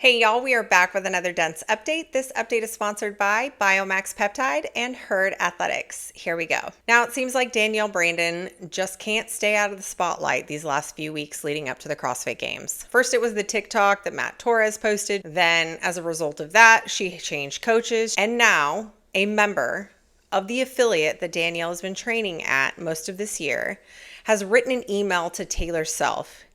Hey y'all, we are back with another Dense update. This update is sponsored by Biomax Peptide and Herd Athletics. Here we go. Now it seems like Danielle Brandon just can't stay out of the spotlight these last few weeks leading up to the CrossFit Games. First it was the TikTok that Matt Torres posted. Then as a result of that, she changed coaches. And now a member of the affiliate that Danielle has been training at most of this year has written an email to Taylor Self.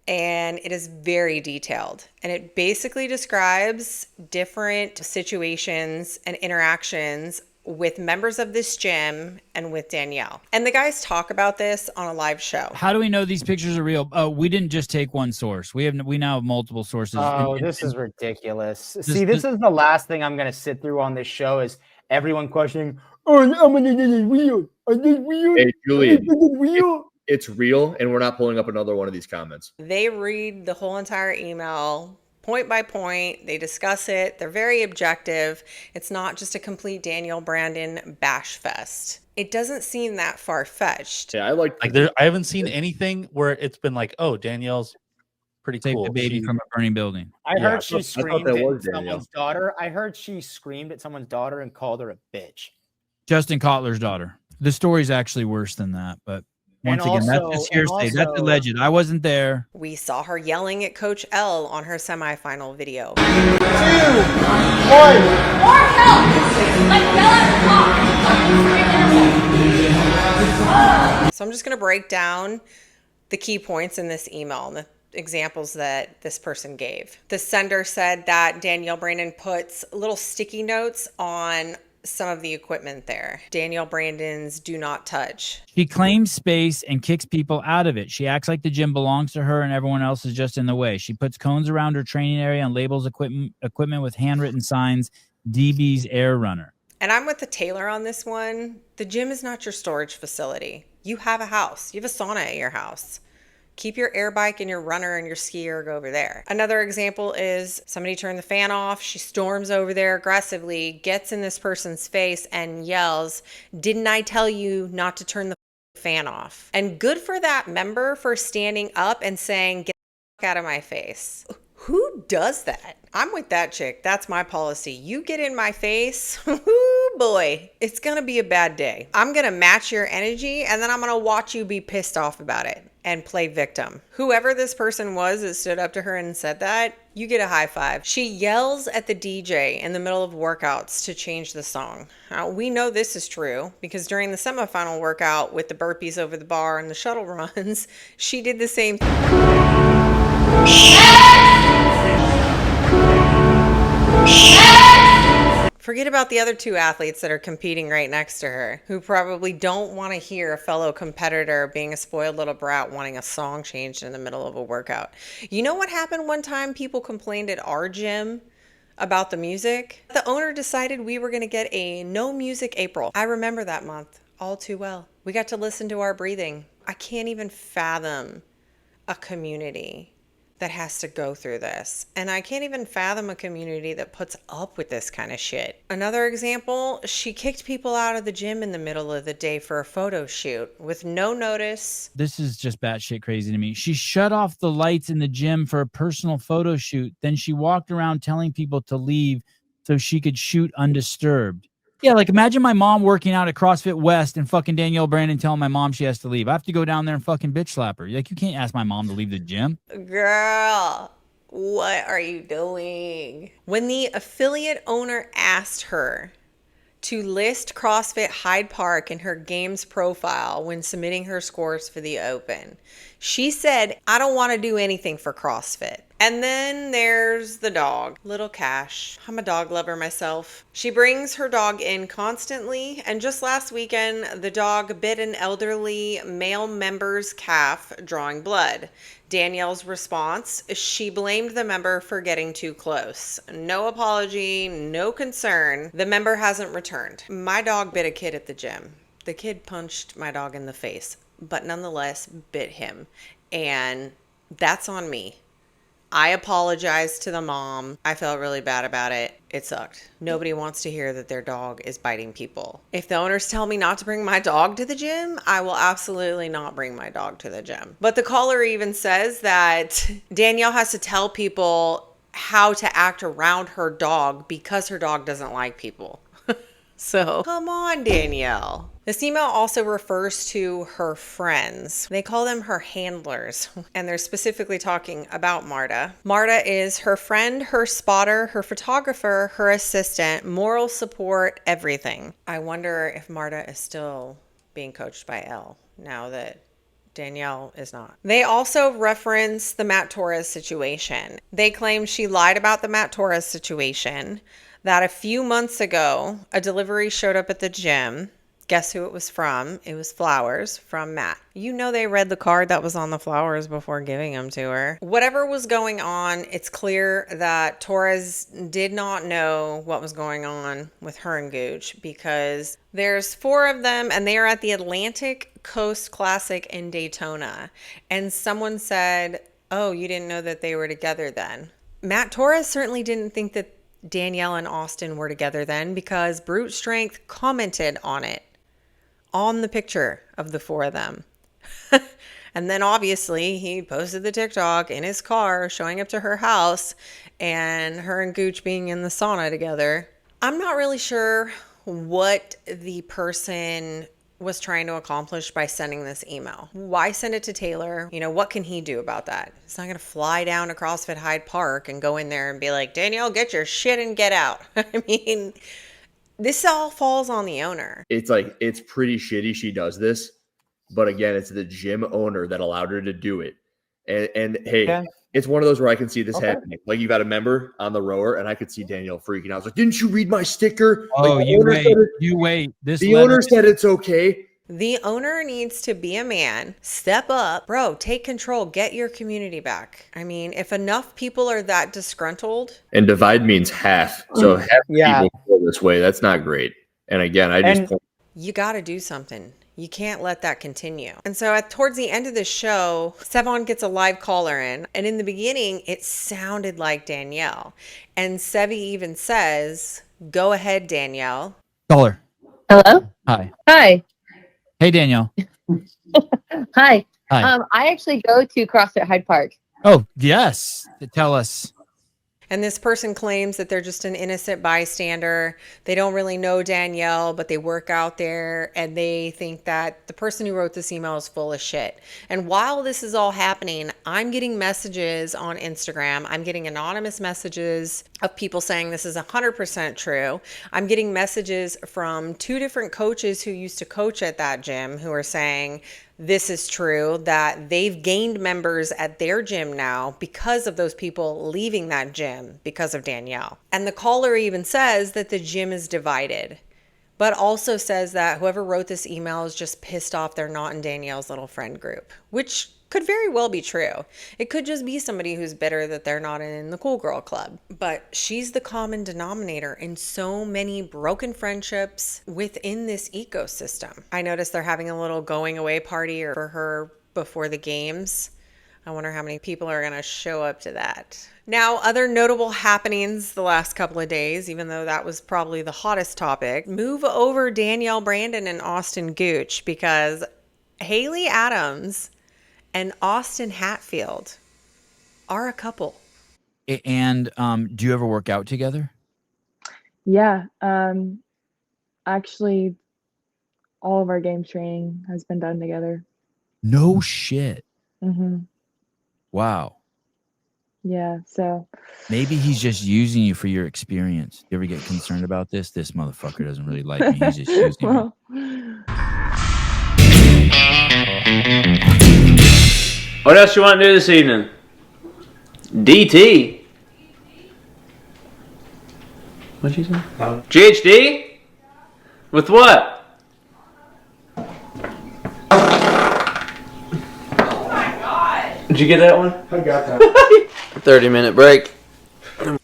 And it is very detailed, and it basically describes different situations and interactions with members of this gym and with Danielle. And the guys talk about this on a live show. How do we know these pictures are real? We didn't just take one source. We now have multiple sources. Oh, this is ridiculous. See, this is the last thing I'm going to sit through on this show is everyone questioning, oh, is it real? Is it real? Hey, Julian, is it real? It's real, and we're not pulling up another one of these comments. They read the whole entire email point by point. They discuss it. They're very objective. It's not just a complete Danielle Brandon bash fest. It doesn't seem that far-fetched. Yeah, I haven't seen anything where it's been like, oh, Danielle's pretty Take cool. the baby from a burning building. I heard she I screamed thought that at was Danielle. someone's daughter. I heard she screamed at someone's daughter and called her a bitch. Justin Kotler's daughter. The story's actually worse than that, but once again, that's just hearsay. That's alleged. I wasn't there. We saw her yelling at Coach L on her semifinal video. 2, 1. More help! Like yell at the top. So I'm just going to break down the key points in this email and the examples that this person gave. The sender said that Danielle Brandon puts little sticky notes on some of the equipment there. Danielle Brandon's do not touch. She claims space and kicks people out of it. She acts like the gym belongs to her and everyone else is just in the way. She puts cones around her training area and labels equipment with handwritten signs, DB's Air Runner. And I'm with the Taylor on this one. The gym is not your storage facility. You have a house. You have a sauna at your house. Keep your air bike and your runner and your ski erg over there. Another example is somebody turned the fan off. She storms over there aggressively, gets in this person's face and yells, "Didn't I tell you not to turn the fan off?" And good for that member for standing up and saying, "Get the fuck out of my face." Who does that? I'm with that chick. That's my policy. You get in my face, ooh boy, it's gonna be a bad day. I'm gonna match your energy and then I'm gonna watch you be pissed off about it and play victim. Whoever this person was that stood up to her and said that, you get a high five. She yells at the DJ in the middle of workouts to change the song. Now, we know this is true because during the semifinal workout with the burpees over the bar and the shuttle runs, she did the same thing. Forget about the other two athletes that are competing right next to her, who probably don't want to hear a fellow competitor being a spoiled little brat wanting a song changed in the middle of a workout. You know what happened one time? People complained at our gym about the music. The owner decided we were going to get a no music April. I remember that month all too well. We got to listen to our breathing. I can't even fathom a community that has to go through this. And I can't even fathom a community that puts up with this kind of shit. Another example, she kicked people out of the gym in the middle of the day for a photo shoot with no notice. This is just batshit crazy to me. She shut off the lights in the gym for a personal photo shoot. Then she walked around telling people to leave so she could shoot undisturbed. Yeah, like imagine my mom working out at CrossFit West and fucking Danielle Brandon telling my mom she has to leave. I have to go down there and fucking bitch slap her. Like, you can't ask my mom to leave the gym. Girl, what are you doing? When the affiliate owner asked her to list CrossFit Hyde Park in her games profile when submitting her scores for the Open, she said, "I don't want to do anything for CrossFit." And then there's the dog, Little Cash. I'm a dog lover myself. She brings her dog in constantly, and just last weekend, the dog bit an elderly male member's calf, drawing blood. Danielle's response, she blamed the member for getting too close. No apology, no concern. The member hasn't returned. My dog bit a kid at the gym. The kid punched my dog in the face, but nonetheless bit him. And that's on me. I apologized to the mom. I felt really bad about it. It sucked. Nobody wants to hear that their dog is biting people. If the owners tell me not to bring my dog to the gym, I will absolutely not bring my dog to the gym. But the caller even says that Danielle has to tell people how to act around her dog because her dog doesn't like people. So come on, Danielle. This email also refers to her friends. They call them her handlers, and they're specifically talking about Marta. Marta is her friend, her spotter, her photographer, her assistant, moral support, everything. I wonder if Marta is still being coached by Elle now that Danielle is not. They also reference the Matt Torres situation. They claim she lied about the Matt Torres situation, that a few months ago, a delivery showed up at the gym. Guess who it was from? It was flowers from Matt. You know they read the card that was on the flowers before giving them to her. Whatever was going on, it's clear that Torres did not know what was going on with her and Gooch, because there's 4 of them and they are at the Atlantic Coast Classic in Daytona. And someone said, oh, you didn't know that they were together then. Matt Torres certainly didn't think that Danielle and Austin were together then, because Brute Strength commented on it, on the picture of the 4 of them. And then obviously he posted the TikTok in his car showing up to her house and her and Gooch being in the sauna together. I'm not really sure what the person was trying to accomplish by sending this email. Why send it to Taylor? You know, what can he do about that? He's not going to fly down to CrossFit Hyde Park and go in there and be like, Danielle, get your shit and get out. I mean, this all falls on the owner. It's like, it's pretty shitty she does this. But again, it's the gym owner that allowed her to do it. And hey, it's one of those where I can see this happening. Like, you got a member on the rower, and I could see Danielle freaking out. I was like, didn't you read my sticker? Oh, like, you wait. The owner said it's okay. The owner needs to be a man, step up, bro, take control, get your community back. I mean, if enough people are that disgruntled. And divide means half. So half people feel this way. That's not great. And again, You got to do something. You can't let that continue. And so towards the end of the show, Sevan gets a live caller in. And in the beginning, it sounded like Danielle. And Sevi even says, go ahead, Danielle. Caller. Hello? Hi. Hi. Hey, Danielle. Hi. Hi. I actually go to CrossFit Hyde Park. Oh, yes. Tell us. And this person claims that they're just an innocent bystander. They don't really know Danielle, but they work out there, and they think that the person who wrote this email is full of shit. And while this is all happening, I'm getting messages on Instagram. I'm getting anonymous messages of people saying this is 100% true. I'm getting messages from 2 different coaches who used to coach at that gym who are saying this is true, that they've gained members at their gym now because of those people leaving that gym because of Danielle. And the caller even says that the gym is divided, but also says that whoever wrote this email is just pissed off they're not in Danielle's little friend group, which could very well be true. It could just be somebody who's bitter that they're not in the cool girl club. But she's the common denominator in so many broken friendships within this ecosystem. I noticed they're having a little going away party for her before the games. I wonder how many people are going to show up to that. Now, other notable happenings the last couple of days, even though that was probably the hottest topic, move over Danielle Brandon and Austin Gooch, because Haley Adams and Austin Hatfield are a couple. And do you ever work out together? Yeah. Actually, all of our games training has been done together. No shit. Mm-hmm. Wow. Yeah, so maybe he's just using you for your experience. You ever get concerned about this? This motherfucker doesn't really like me. He's just using me. What else you want to do this evening? DT. What'd you say? GHD? With what? Oh my god! Did you get that one? I got that. 30-minute break.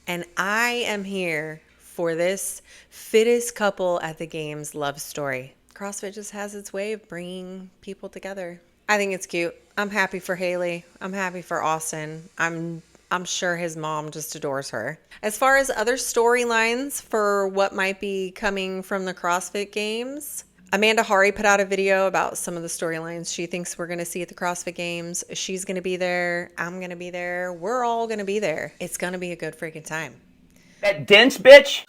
And I am here for this fittest couple at the games love story. CrossFit just has its way of bringing people together. I think it's cute. I'm happy for Haley. I'm happy for Austin. I'm sure his mom just adores her. As far as other storylines for what might be coming from the CrossFit Games, Amanda Hari put out a video about some of the storylines she thinks we're going to see at the CrossFit Games. She's going to be there. I'm going to be there. We're all going to be there. It's going to be a good freaking time. That dense bitch.